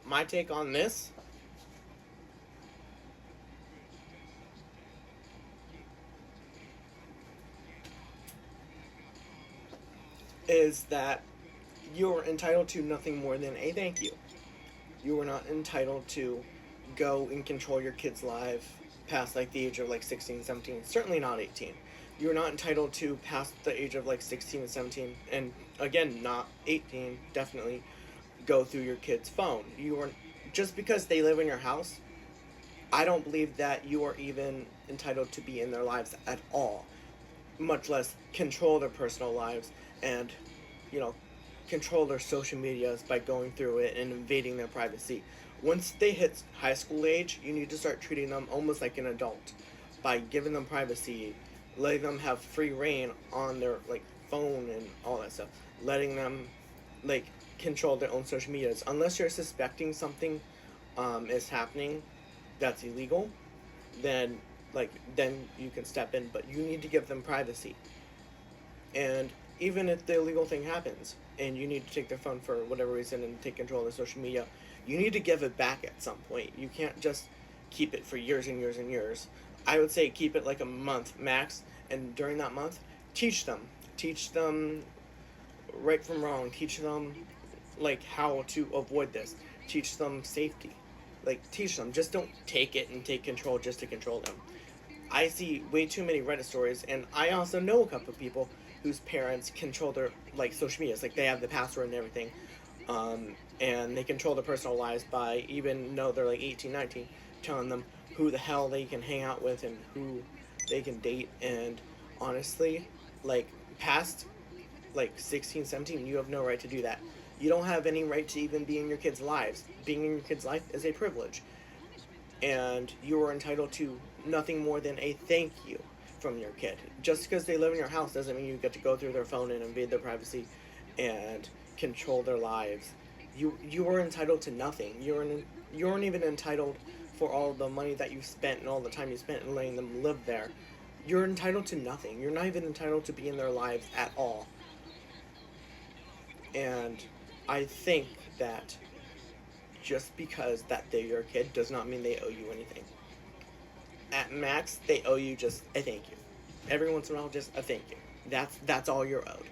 my take on this is that you're entitled to nothing more than a thank you. You are not entitled to go and control your kid's life past like the age of like 16, 17. Certainly not 18. You're not entitled to past the age of like 16 and 17, and again, not 18, definitely go through your kid's phone. You are, just because they live in your house, I don't believe that you are even entitled to be in their lives at all, much less control their personal lives and, you know, control their social medias by going through it and invading their privacy. Once they hit high school age, you need to start treating them almost like an adult by giving them privacy, letting them have free reign on their like phone and all that stuff, letting them like control their own social medias. Unless you're suspecting something is happening that's illegal, then then you can step in, but you need to give them privacy. And even if the illegal thing happens and you need to take their phone for whatever reason and take control of the social media, you need to give it back at some point. You can't just keep it for years and years and years. I would say keep it like a month max, and during that month, teach them. Teach them right from wrong. Teach them like how to avoid this. Teach them safety. Like teach them. Just don't take it and take control just to control them. I see way too many Reddit stories, and I also know a couple of people whose parents control their like social medias. Like they have the password and everything, and they control their personal lives by even though they're like 18, 19, telling them who the hell they can hang out with and who they can date. And honestly, like past like 16, 17, you have no right to do that. You don't have any right to even be in your kids' lives. Being in your kid's life is a privilege, and you are entitled to nothing more than a thank you from your kid. Just because they live in your house doesn't mean you get to go through their phone and invade their privacy and control their lives. You are entitled to nothing. You aren't even entitled for all the money that you spent and all the time you spent in letting them live there. You're entitled to nothing. You're not even entitled to be in their lives at all. And I think that just because that they're your kid does not mean they owe you anything. At max, they owe you just a thank you. Every once in a while, just a thank you. That's all you're owed.